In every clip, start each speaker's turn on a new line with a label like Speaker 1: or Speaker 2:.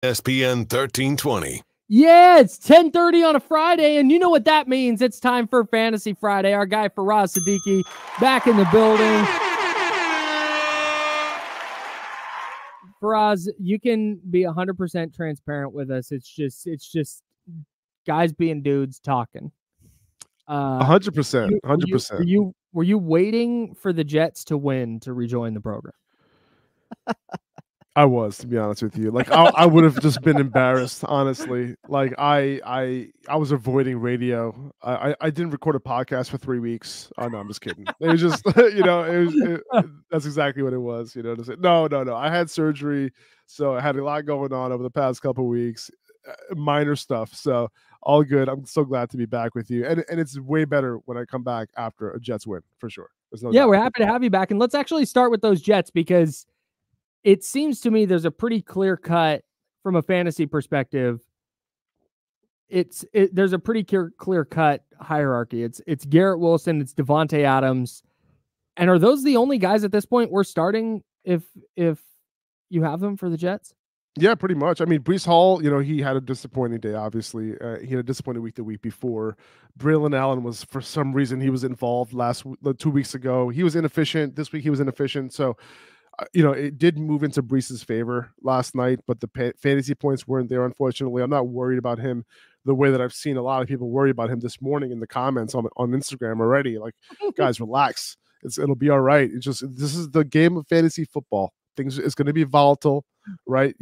Speaker 1: ESPN 1320.
Speaker 2: Yeah, it's 10:30 on a Friday, and you know what that means. It's time for Fantasy Friday. Our guy Faraz Siddiqi back in the building. Faraz, you can be 100% transparent with us. It's just guys being dudes talking.
Speaker 3: 100%. 100%.
Speaker 2: Were you waiting for the Jets to win to rejoin the program?
Speaker 3: I was, to be honest with you. Like I would have just been embarrassed, honestly. Like I was avoiding radio. I didn't record a podcast for 3 weeks. Oh no, I'm just kidding. It was just that's exactly what it was. You know, to say, no. I had surgery, so I had a lot going on over the past couple of weeks, minor stuff. So all good. I'm so glad to be back with you, and it's way better when I come back after a Jets win for sure. There's no doubt.
Speaker 2: We're happy to have you back, and let's actually start with those Jets because it seems to me there's a pretty clear cut from a fantasy perspective. There's a pretty clear cut hierarchy. It's Garrett Wilson, it's Davante Adams. And are those the only guys at this point we're starting if you have them for the Jets?
Speaker 3: Yeah, pretty much. I mean, Breece Hall, he had a disappointing day, obviously. He had a disappointing week the week before. Braylon Allen was, for some reason, he was involved 2 weeks ago. He was inefficient. This week he was inefficient. So, it did move into Breece's favor last night, but the fantasy points weren't there, unfortunately. I'm not worried about him the way that I've seen a lot of people worry about him this morning in the comments on Instagram already. Like, guys, relax. It'll be all right. This is the game of fantasy football. It's going to be volatile, right?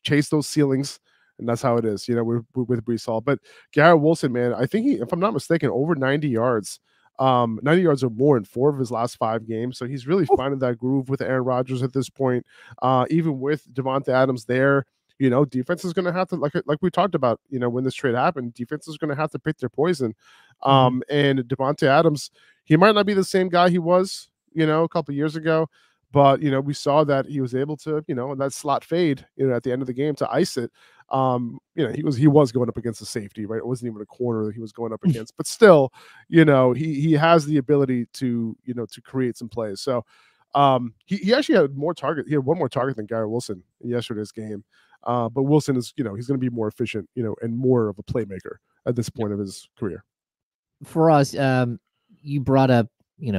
Speaker 3: Chase those ceilings, and that's how it is, with Breece Hall. But Garrett Wilson, man, I think if I'm not mistaken, over 90 yards. 90 yards or more in 4 of his last 5 games. So he's really finding that groove with Aaron Rodgers at this point. Even with Davante Adams there, defense is going to have to, like we talked about, when this trade happened, defense is going to have to pick their poison. And Davante Adams, he might not be the same guy he was, a couple of years ago, but, we saw that he was able to, in that slot fade, at the end of the game to ice it. He was going up against a safety, right? It wasn't even a corner that he was going up against, but still, he has the ability to create some plays. So he actually had more target. He had one more target than Garrett Wilson in yesterday's game. But Wilson is, he's going to be more efficient, and more of a playmaker at this point of his career.
Speaker 4: For us, you brought up,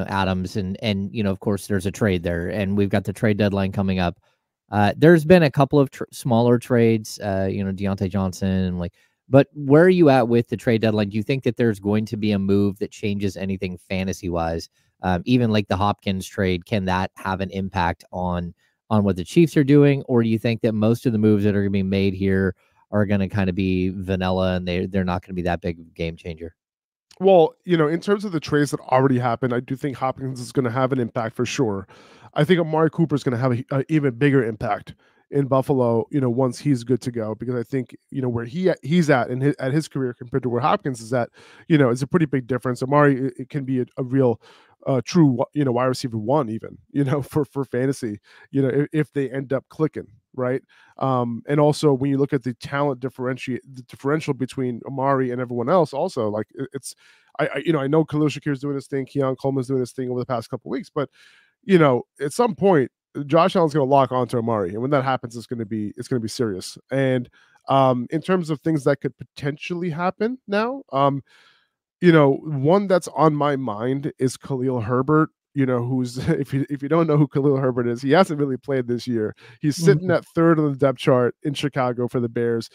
Speaker 4: Adams and of course there's a trade there, and we've got the trade deadline coming up. There's been a couple of smaller trades, Deontay Johnson, but where are you at with the trade deadline? Do you think that there's going to be a move that changes anything fantasy wise? Even like the Hopkins trade, can that have an impact on what the Chiefs are doing? Or do you think that most of the moves that are going to be made here are going to kind of be vanilla and they're not going to be that big of a game changer?
Speaker 3: Well, in terms of the trades that already happened, I do think Hopkins is going to have an impact for sure. I think Amari Cooper is going to have an even bigger impact in Buffalo, once he's good to go, because I think, where he's at at his career compared to where Hopkins is at, it's a pretty big difference. Amari, it can be a real true, wide receiver 1 even, for fantasy, if they end up clicking. Right. And also when you look at the talent differential between Amari and everyone else, also like I know Khalil Shakir is doing his thing. Keon Coleman's doing his thing over the past couple of weeks, but at some point, Josh Allen's going to lock onto Amari. And when that happens, it's going to be serious. And in terms of things that could potentially happen now, one that's on my mind is Khalil Herbert. Who's if you don't know who Khalil Herbert is, he hasn't really played this year. He's sitting at 3rd on the depth chart in Chicago for the Bears.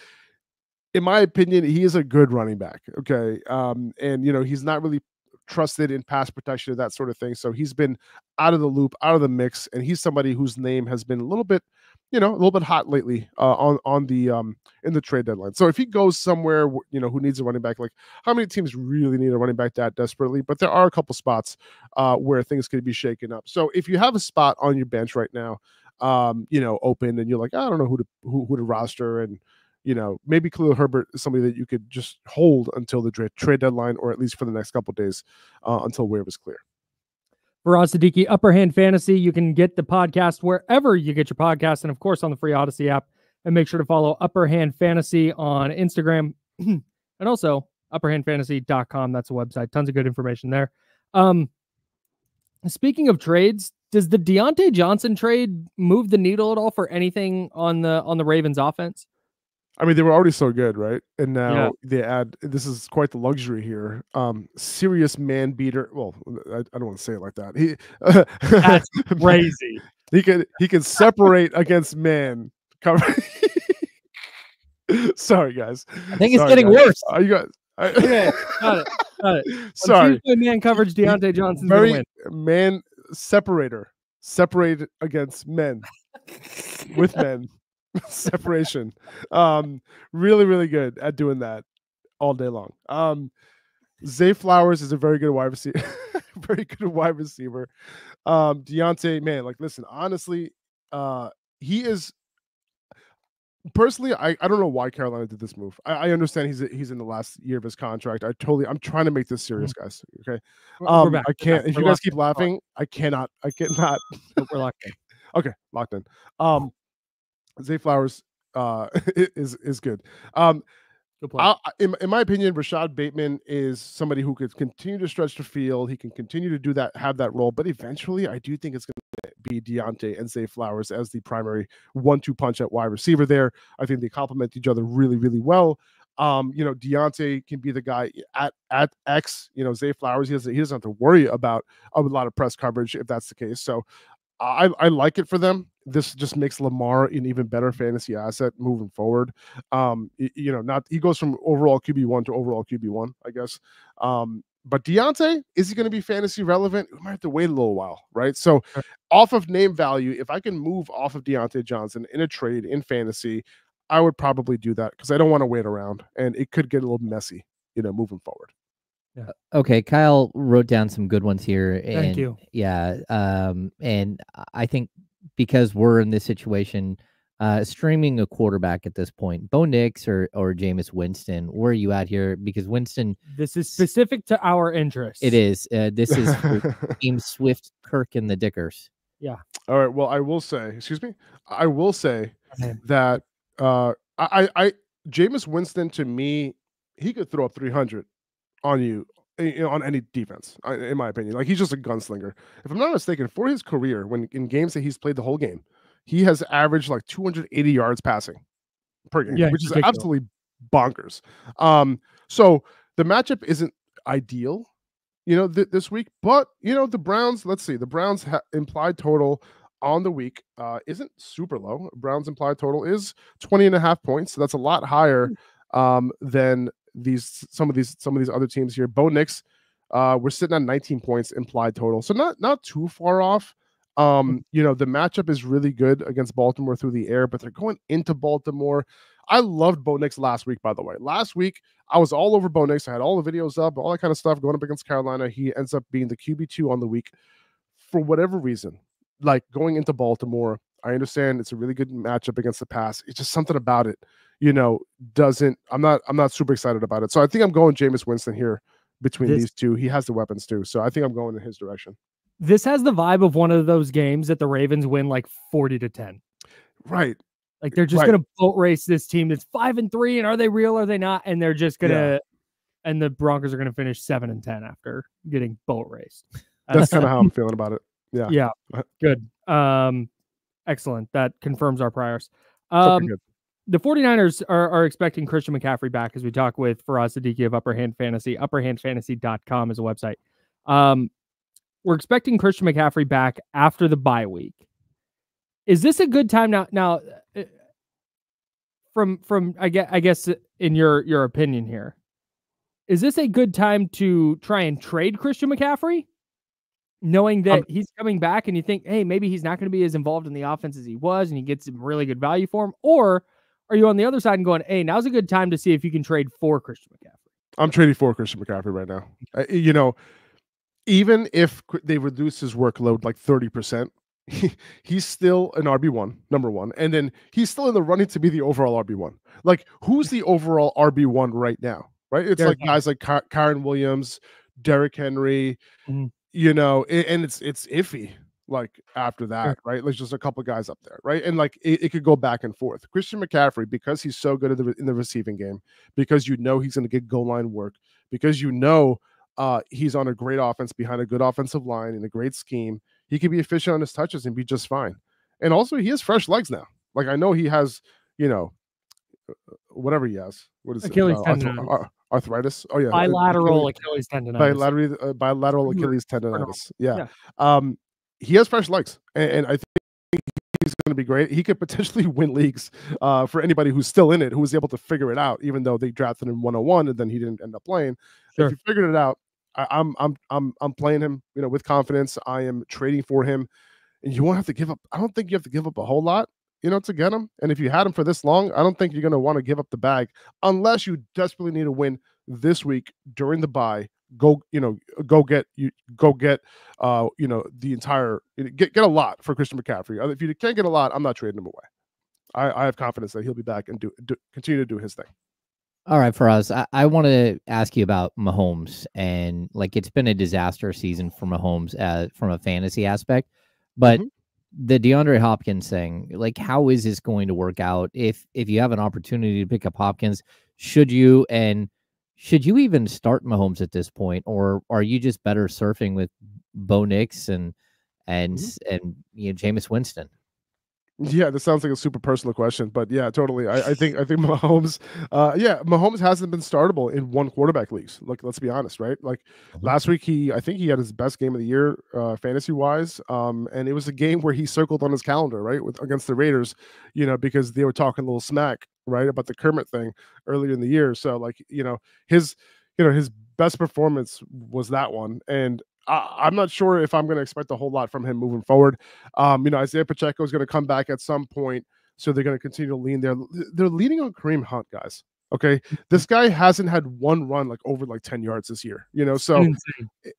Speaker 3: In my opinion, he is a good running back. Okay. And he's not really trusted in pass protection and that sort of thing. So he's been out of the loop, out of the mix, and he's somebody whose name has been a little bit hot lately on the in the trade deadline. So if he goes somewhere, who needs a running back, like how many teams really need a running back that desperately? But there are a couple spots where things could be shaken up. So if you have a spot on your bench right now, open, and you're like, I don't know who to roster, and maybe Khalil Herbert is somebody that you could just hold until the trade deadline, or at least for the next couple of days until waivers clear.
Speaker 2: Faraz Siddiqi, Upper Hand Fantasy. You can get the podcast wherever you get your podcast, and of course on the free Odyssey app. And make sure to follow Upper Hand Fantasy on Instagram and also upperhandfantasy.com. That's a website. Tons of good information there. Speaking of trades, does the Deontay Johnson trade move the needle at all for anything on the Ravens offense?
Speaker 3: I mean, they were already so good, right? And now
Speaker 2: Yeah.
Speaker 3: they add, this is quite the luxury here. Serious man beater. Well, I don't want to say it like that.
Speaker 2: That's crazy.
Speaker 3: He can separate against man cover. Sorry, guys.
Speaker 4: I think it's getting worse.
Speaker 3: You guys.
Speaker 2: Okay, got it.
Speaker 3: Sorry.
Speaker 2: Tuesday man coverage, Deontay Johnson's
Speaker 3: Very
Speaker 2: gonna win.
Speaker 3: man separator. Separated against men. With men. Separation. Really, really good at doing that all day long. Zay Flowers is a very good wide receiver. Very good wide receiver. Deontay, man, like listen, honestly, he is personally, I don't know why Carolina did this move. I understand he's in the last year of his contract. I'm trying to make this serious, guys. Okay.
Speaker 2: We're back.
Speaker 3: I can't, if
Speaker 2: We're
Speaker 3: you guys
Speaker 2: locked
Speaker 3: keep
Speaker 2: in.
Speaker 3: laughing, I cannot.
Speaker 2: We're locked in.
Speaker 3: Okay, locked in. Zay Flowers is good.
Speaker 2: Good play.
Speaker 3: In my opinion, Rashad Bateman is somebody who could continue to stretch the field. He can continue to do that, have that role. But eventually, I do think it's going to be Deontay and Zay Flowers as the primary 1-2 punch at wide receiver there. I think they complement each other really, really well. Deontay can be the guy at X. Zay Flowers, he doesn't have to worry about a lot of press coverage if that's the case. So I like it for them. This just makes Lamar an even better fantasy asset moving forward. He goes from overall QB1 to overall QB1, I guess. But Deontay, is he going to be fantasy relevant? We might have to wait a little while, right? So off of name value, if I can move off of Deontay Johnson in a trade in fantasy, I would probably do that because I don't want to wait around and it could get a little messy, moving forward.
Speaker 4: Yeah. Okay, Kyle wrote down some good ones here. And,
Speaker 2: Thank you.
Speaker 4: Yeah, and I think because we're in this situation, streaming a quarterback at this point, Bo Nix or Jameis Winston, where are you at here? Because Winston,
Speaker 2: this is specific to our interests.
Speaker 4: it is. This is for Team Swift, Kirk, and the Dickers.
Speaker 2: Yeah.
Speaker 3: All right. Well, I will say that Jameis Winston, to me, he could throw up 300 on you, on any defense, in my opinion. Like, he's just a gunslinger. If I'm not mistaken, for his career, when in games that he's played the whole game, he has averaged like 280 yards passing per game, which is absolutely bonkers. So the matchup isn't ideal, this week, but the Browns, let's see, the Browns implied total on the week isn't super low. Browns implied total is 20.5 points. So that's a lot higher than some of these other teams here. Bo Nix, we're sitting at 19 points implied total, so not too far off. The matchup is really good against Baltimore through the air, but they're going into Baltimore. I loved Bo Nix last week, by the way. Last week, I was all over Bo Nix. I had all the videos up, all that kind of stuff going up against Carolina. He ends up being the QB2 on the week for whatever reason. Like, going into Baltimore, I understand it's a really good matchup against the pass. It's just something about it, I'm not super excited about it. So I think I'm going Jameis Winston here between these two. He has the weapons too. So I think I'm going in his direction.
Speaker 2: This has the vibe of one of those games that the Ravens win like 40-10.
Speaker 3: Right.
Speaker 2: Like, they're just going to boat race this team that's 5-3, and are they real? Are they not? And they're just going to, and the Broncos are going to finish 7-10 after getting boat raced.
Speaker 3: That's kind of how I'm feeling about it. Yeah.
Speaker 2: Yeah. Good. Excellent. That confirms our priors.
Speaker 3: Good.
Speaker 2: The 49ers are expecting Christian McCaffrey back, as we talk with Faraz Siddiqi of Upper Hand Fantasy. Upperhandfantasy.com is a website. We're expecting Christian McCaffrey back after the bye week. Is this a good time now? From I guess in your opinion here, is this a good time to try and trade Christian McCaffrey, knowing that he's coming back, and you think, hey, maybe he's not going to be as involved in the offense as he was, and you get some really good value for him? Or are you on the other side and going, hey, now's a good time to see if you can trade for Christian McCaffrey?
Speaker 3: I'm trading for Christian McCaffrey right now. Even if they reduce his workload like 30%, he's still an RB1, number one. And then he's still in the running to be the overall RB1. Like, who's the overall RB1 right now? Right? It's Derrick guys like Kyren Williams, Derrick Henry, and it's iffy. Like, after that, right? There's just a couple of guys up there, right? And like, it could go back and forth. Christian McCaffrey, because he's so good in the receiving game, because he's going to get goal line work, because he's on a great offense behind a good offensive line in a great scheme, he can be efficient on his touches and be just fine. And also, he has fresh legs now. Like, I know he has, whatever he has. What is
Speaker 2: Achilles
Speaker 3: it?
Speaker 2: tendonitis.
Speaker 3: Arthritis. Oh yeah,
Speaker 2: Bilateral Achilles tendonitis.
Speaker 3: Bilateral Achilles tendonitis. Yeah.
Speaker 2: Yeah.
Speaker 3: He has fresh legs, and I think he's going to be great. He could potentially win leagues for anybody who's still in it, who was able to figure it out, even though they drafted him 101 and then he didn't end up playing.
Speaker 2: Sure.
Speaker 3: If you figured it out, I'm playing him, with confidence. I am trading for him, and you won't have to give up. I don't think you have to give up a whole lot, to get him. And if you had him for this long, I don't think you're going to want to give up the bag unless you desperately need a win this week during the bye. Go get the entire get a lot for Christian McCaffrey. If you can't get a lot, I'm not trading him away. I have confidence that he'll be back and continue to do his thing.
Speaker 4: All right, Faraz, I want to ask you about Mahomes, and it's been a disaster season for Mahomes from a fantasy aspect, but the DeAndre Hopkins thing, how is this going to work out? If you have an opportunity to pick up Hopkins, should you even start Mahomes at this point, or are you just better surfing with Bo Nix and Jameis Winston?
Speaker 3: Yeah, this sounds like a super personal question, but yeah, totally. I think Mahomes, Mahomes hasn't been startable in one quarterback leagues. Let's be honest, right? Last week, I think he had his best game of the year, fantasy wise. And it was a game where he circled on his calendar, right, against the Raiders, because they were talking a little smack, right, about the Kermit thing earlier in the year. So his best performance was that one, and I'm not sure if I'm going to expect a whole lot from him moving forward. Isaiah Pacheco is going to come back at some point, so they're going to continue to lean there. They're leaning on Kareem Hunt, guys. Okay, this guy hasn't had one run over 10 yards this year. So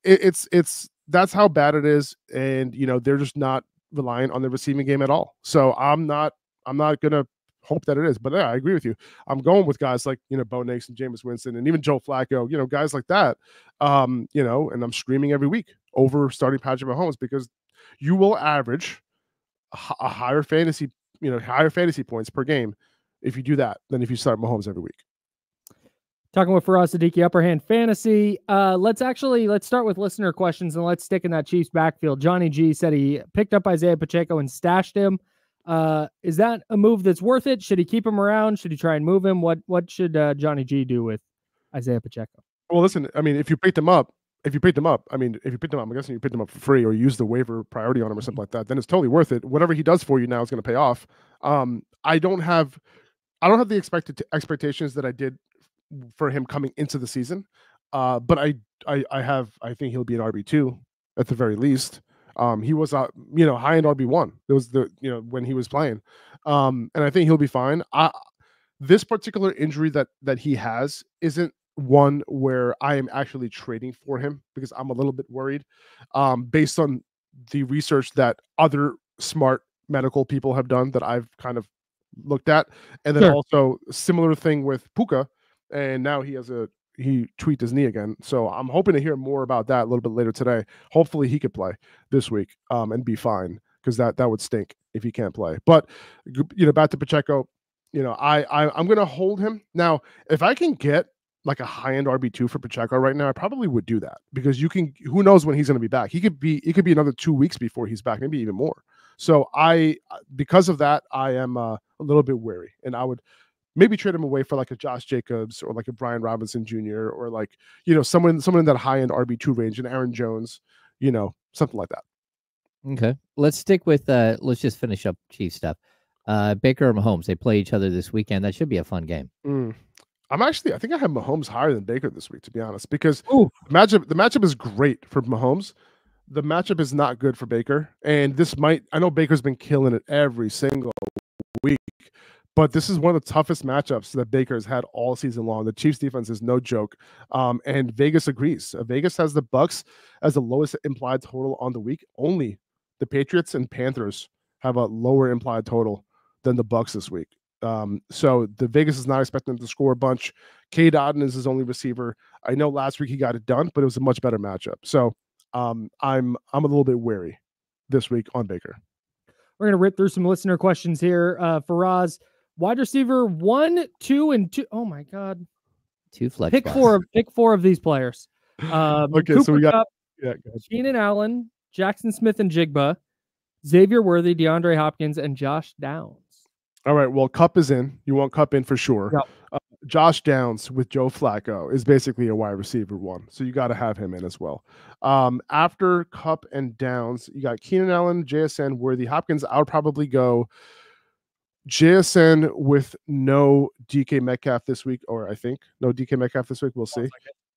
Speaker 3: it's that's how bad it is, and they're just not relying on the receiving game at all. So I'm not gonna hope that it is, but yeah, I agree with you. I'm going with guys like Bo Nix and Jameis Winston and even Joe Flacco, guys like that. And I'm screaming every week over starting Patrick Mahomes because you will average a higher fantasy points per game if you do that than if you start Mahomes every week.
Speaker 2: Talking with Faraz Siddiqi, Upper Hand Fantasy. Let's start with listener questions and let's stick in that Chiefs backfield. Johnny G said he picked up Isaiah Pacheco and stashed him. Is that a move that's worth it? Should he keep him around? Should he try and move him? What should Johnny G do with Isaiah Pacheco?
Speaker 3: Well, listen, I mean, if you picked him up, I'm guessing you picked him up for free or use the waiver priority on him or something like that, then it's totally worth it. Whatever he does for you now is going to pay off. I don't have the expectations that I did for him coming into the season. But I think he'll be an RB2 at the very least. He was high end RB1. It was when he was playing. And I think he'll be fine. This particular injury that he has isn't one where I am actually trading for him because I'm a little bit worried based on the research that other smart medical people have done that I've kind of looked at. And then also similar thing with Puka. And now he tweaked his knee again. So I'm hoping to hear more about that a little bit later today. Hopefully he could play this week and be fine because that would stink if he can't play. But, back to Pacheco, I'm going to hold him. Now, if I can get a high-end RB2 for Pacheco right now, I probably would do that because who knows when he's going to be back. It could be another 2 weeks before he's back, maybe even more. So because of that, I am a little bit wary, and I would maybe trade him away for a Josh Jacobs or a Brian Robinson Jr. or someone in that high-end RB2 range, and Aaron Jones, something like that.
Speaker 4: Okay. Let's stick with let's just finish up Chiefs stuff. Baker and Mahomes, they play each other this weekend. That should be a fun game.
Speaker 3: I think I have Mahomes higher than Baker this week, to be honest, because the matchup is great for Mahomes. The matchup is not good for Baker. And I know Baker's been killing it every single week, but this is one of the toughest matchups that Baker has had all season long. The Chiefs defense is no joke. And Vegas agrees. Vegas has the Bucs as the lowest implied total on the week. Only the Patriots and Panthers have a lower implied total than the Bucs this week. So the Vegas is not expecting them to score a bunch. K. Dotton is his only receiver. I know last week he got it done, but it was a much better matchup. So I'm a little bit wary this week on Baker.
Speaker 2: We're gonna rip through some listener questions here. Faraz, wide receiver 1, 2, and 2. Oh my God,
Speaker 4: 2 flex.
Speaker 2: Pick four of these players.
Speaker 3: Okay,
Speaker 2: Cooper
Speaker 3: so we got
Speaker 2: Kupp, Keenan Allen, Jackson Smith and Jigba, Xavier Worthy, DeAndre Hopkins, and Josh Downs.
Speaker 3: All right. Well, Kupp is in. You want Kupp in for sure.
Speaker 2: Yep.
Speaker 3: Josh Downs with Joe Flacco is basically a wide receiver one, so you got to have him in as well. After Kupp and Downs, you got Keenan Allen, JSN, Worthy, Hopkins. I would probably go JSN with no DK Metcalf this week, or I think no DK Metcalf this week. We'll see.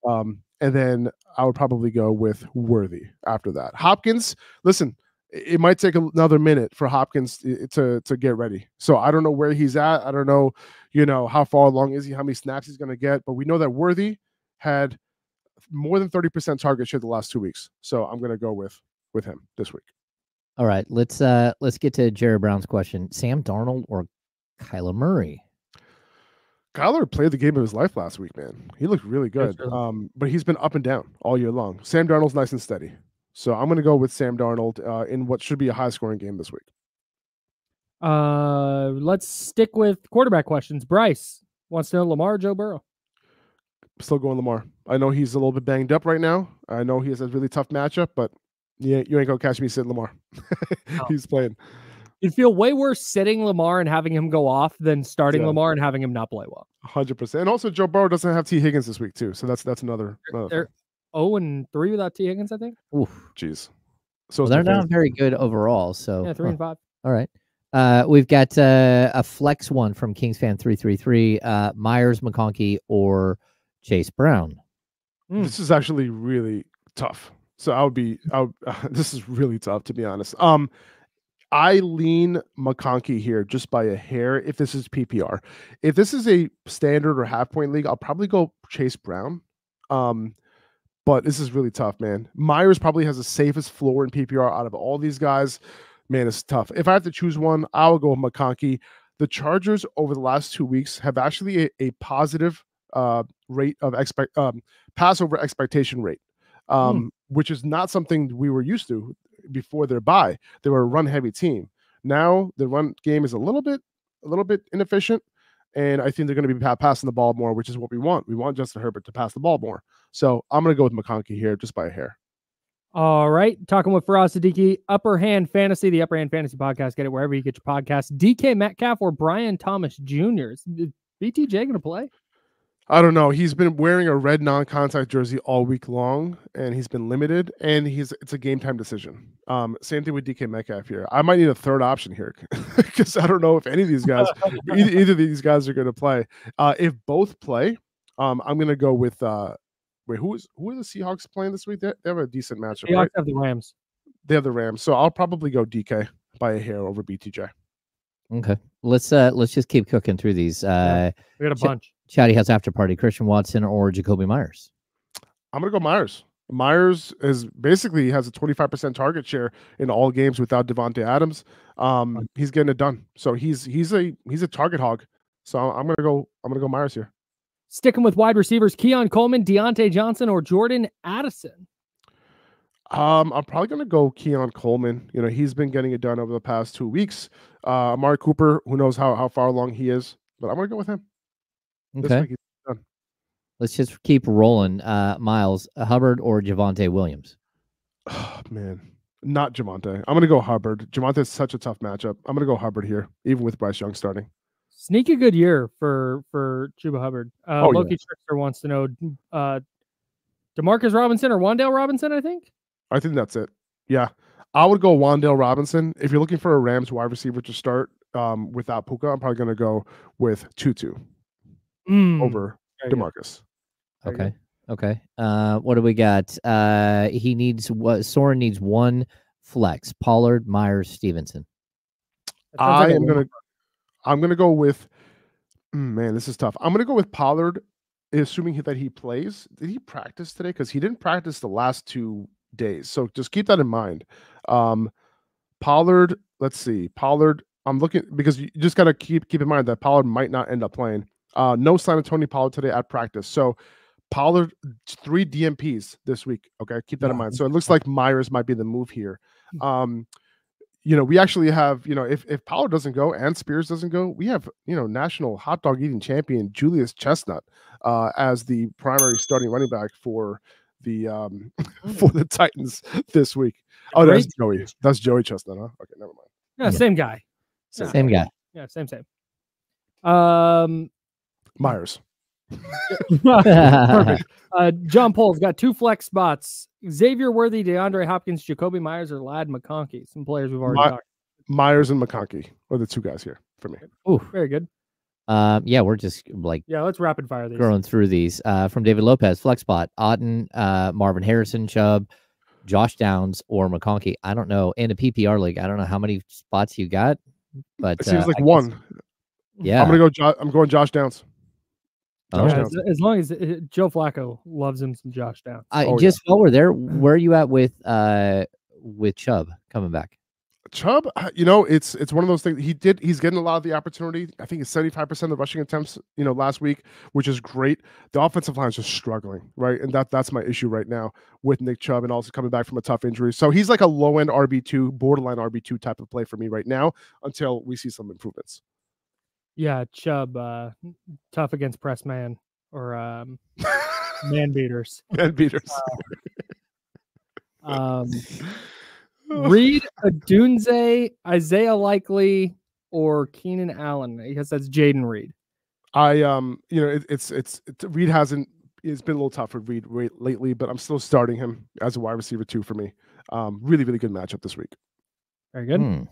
Speaker 3: And then I would probably go with Worthy after that. Hopkins, listen, it might take another minute for Hopkins to get ready. So I don't know where he's at. I don't know, how far along is he, how many snaps he's going to get. But we know that Worthy had more than 30% target share the last 2 weeks. So I'm going to go with him this week.
Speaker 4: All right, let's get to Jared Brown's question. Sam Darnold or Kyler Murray?
Speaker 3: Kyler played the game of his life last week, man. He looked really good. But he's been up and down all year long. Sam Darnold's nice and steady. So I'm going to go with Sam Darnold in what should be a high-scoring game this week.
Speaker 2: Let's stick with quarterback questions. Bryce wants to know Lamar or Joe Burrow?
Speaker 3: Still going Lamar. I know he's a little bit banged up right now. I know he has a really tough matchup, but yeah, you ain't going to catch me sitting Lamar. He's playing.
Speaker 2: You'd feel way worse sitting Lamar and having him go off than starting Lamar and having him not play well.
Speaker 3: 100%. And also, Joe Burrow doesn't have T. Higgins this week, too. So that's another.
Speaker 2: They're 0-3 without T. Higgins, I think.
Speaker 4: Oof.
Speaker 3: Jeez. So
Speaker 4: they're not very good overall. So
Speaker 2: 3-5.
Speaker 4: All right. We've got a flex one from Kingsfan333. Myers, McConkey, or Chase Brown.
Speaker 3: This is actually really tough. So this is really tough, to be honest. I lean McConkey here just by a hair if this is PPR. If this is a standard or half-point league, I'll probably go Chase Brown. But this is really tough, man. Myers probably has the safest floor in PPR out of all these guys. Man, it's tough. If I have to choose one, I will go with McConkey. The Chargers over the last 2 weeks have actually a positive rate of pass over expectation rate. Which is not something we were used to before their bye. They were a run-heavy team. Now the run game is a little bit inefficient, and I think they're going to be passing the ball more, which is what we want. We want Justin Herbert to pass the ball more. So I'm going to go with McConkey here, just by a hair.
Speaker 2: All right, talking with Faraz Siddiqi, Upper Hand Fantasy, the Upper Hand Fantasy Podcast. Get it wherever you get your podcasts. DK Metcalf or Brian Thomas Jr. Is BTJ going to play?
Speaker 3: I don't know. He's been wearing a red non-contact jersey all week long, and he's been limited, and it's a game-time decision. Same thing with DK Metcalf here. I might need a third option here because I don't know if any of these guys, either of these guys are going to play. If both play, I'm going to go with who are the Seahawks playing this week? They have a decent matchup.
Speaker 2: Seahawks
Speaker 3: right?
Speaker 2: have the Rams.
Speaker 3: They have the Rams, so I'll probably go DK by a hair over BTJ.
Speaker 4: Okay, let's just keep cooking through these.
Speaker 2: We got a bunch.
Speaker 4: Chatty House After Party, Christian Watson or Jacoby Myers? I'm
Speaker 3: going to go Myers. Myers has a 25% target share in all games without Devontae Adams. He's getting it done. So he's a target hog. So I'm going to go Myers here.
Speaker 2: Sticking with wide receivers, Keon Coleman, Deontay Johnson, or Jordan Addison?
Speaker 3: I'm probably going to go Keon Coleman. He's been getting it done over the past 2 weeks. Amari Cooper, who knows how far along he is, but I'm going to go with him.
Speaker 4: Okay. Let's just keep rolling. Miles, Hubbard or Javonte Williams?
Speaker 3: Oh, man. Not Javonte. I'm going to go Hubbard. Javonte is such a tough matchup. I'm going to go Hubbard here, even with Bryce Young starting.
Speaker 2: Sneaky good year for Chuba Hubbard. Loki Trickster wants to know DeMarcus Robinson or Wan'Dale Robinson, I think.
Speaker 3: I think that's it. Yeah. I would go Wan'Dale Robinson. If you're looking for a Rams wide receiver to start without Puka, I'm probably going to go with Tutu over DeMarcus.
Speaker 4: Okay. What do we got? Soren needs one flex. Pollard, Myers, Stevenson.
Speaker 3: I'm gonna go with man, this is tough. I'm gonna go with Pollard, assuming that he plays. Did he practice today? Because he didn't practice the last 2 days. So just keep that in mind. Pollard, let's see. Pollard, I'm looking because you just gotta keep in mind that Pollard might not end up playing. No sign of Tony Pollard today at practice. So Pollard, 3 DMPs this week. Okay, keep that in mind. So it looks like Myers might be the move here. We actually have, if Pollard doesn't go and Spears doesn't go, we have, national hot dog eating champion Julius Chestnut as the primary starting running back for the Titans this week. Oh, that's Joey. That's Joey Chestnut, huh? Okay, never mind.
Speaker 2: Yeah, same guy.
Speaker 4: Same guy.
Speaker 2: Yeah, same.
Speaker 3: Myers.
Speaker 2: Perfect. John Pole's got 2 flex spots: Xavier Worthy, DeAndre Hopkins, Jacoby Myers, or Lad McConkey. Some players we've already talked.
Speaker 3: Myers and McConkey are the 2 guys here for me.
Speaker 4: Ooh,
Speaker 2: Very good.
Speaker 4: yeah, we're just like
Speaker 2: let's rapid fire these.
Speaker 4: Going through these. From David Lopez, flex spot: Otten, Marvin Harrison, Chubb, Josh Downs, or McConkey. I don't know. In a PPR league, I don't know how many spots you got, but
Speaker 3: it seems like one.
Speaker 4: Yeah,
Speaker 3: I'm going Josh Downs.
Speaker 2: As long as Joe Flacco loves him some Josh Downs.
Speaker 4: While we're there, where are you at with Chubb coming back?
Speaker 3: Chubb, it's one of those things. He's getting a lot of the opportunity. I think it's 75% of the rushing attempts, last week, which is great. The offensive line is just struggling, right? And that's my issue right now with Nick Chubb, and also coming back from a tough injury. So he's like a low end RB2, borderline RB2 type of play for me right now until we see some improvements.
Speaker 2: Yeah, Chubb, tough against press man or man beaters.
Speaker 3: Man beaters.
Speaker 2: Reed, Adunze, Isaiah Likely, or Keenan Allen. I guess that's Jaden Reed.
Speaker 3: Reed hasn't. It's been a little tough for Reed lately, but I'm still starting him as a wide receiver 2 for me. Really, really good matchup this week.
Speaker 2: Very good.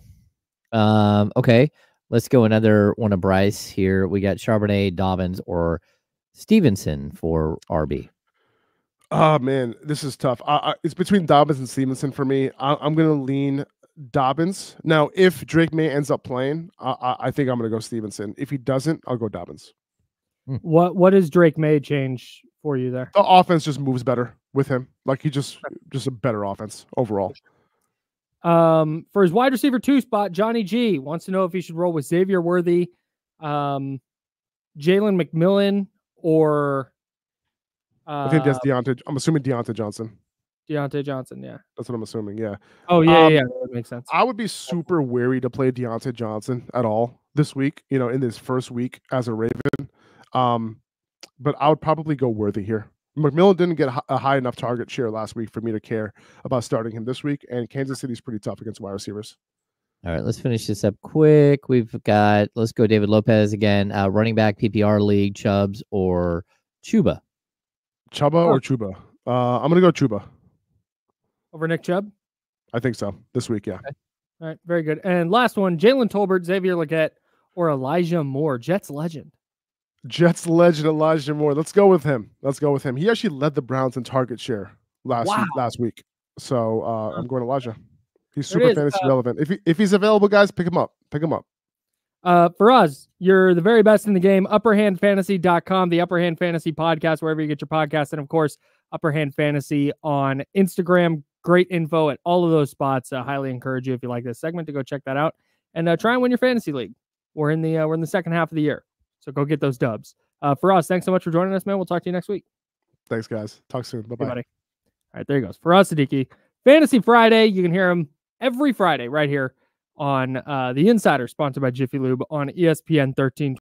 Speaker 4: Okay. Let's go another one of Bryce here. We got Charbonnet, Dobbins, or Stevenson for RB.
Speaker 3: Oh, man, this is tough. It's between Dobbins and Stevenson for me. I'm going to lean Dobbins. Now, if Drake May ends up playing, I think I'm going to go Stevenson. If he doesn't, I'll go Dobbins.
Speaker 2: What does Drake May change for you there?
Speaker 3: The offense just moves better with him. Like he just a better offense overall.
Speaker 2: For his wide receiver 2 spot, Johnny G wants to know if he should roll with Xavier Worthy, Jalen McMillan, or
Speaker 3: I think that's Deontay. I'm assuming Deontay Johnson.
Speaker 2: Deontay Johnson, yeah.
Speaker 3: That's what I'm assuming, yeah.
Speaker 2: Oh, yeah, that makes sense.
Speaker 3: I would be super wary to play Deontay Johnson at all this week, in this first week as a Raven. But I would probably go Worthy here. McMillan didn't get a high enough target share last week for me to care about starting him this week, and Kansas City's pretty tough against wide receivers.
Speaker 4: All right, let's finish this up quick. Let's go David Lopez again. Running back, PPR league, Chubbs or Chuba?
Speaker 3: Or Chuba? I'm going to go Chuba.
Speaker 2: Over Nick Chubb?
Speaker 3: I think so. This week, yeah.
Speaker 2: Okay. All right, very good. And last one, Jalen Tolbert, Xavier Legette, or Elijah Moore, Jets legend.
Speaker 3: Jets legend Elijah Moore. Let's go with him. He actually led the Browns in target share last week. So I'm going Elijah. He's super fantasy relevant. If he's available, guys, pick him up.
Speaker 2: For us, you're the very best in the game. Upperhandfantasy.com, the Upper Hand Fantasy podcast, wherever you get your podcast. And of course, Upper Hand Fantasy on Instagram. Great info at all of those spots. Highly encourage you, if you like this segment, to go check that out and try and win your fantasy league. We're in the second half of the year, so go get those dubs. For us, thanks so much for joining us, man. We'll talk to you next week.
Speaker 3: Thanks, guys. Talk soon. Bye-bye.
Speaker 2: Hey, buddy. All right, there he goes. Faraz Siddiqi, Fantasy Friday. You can hear him every Friday right here on The Insider, sponsored by Jiffy Lube on ESPN 13.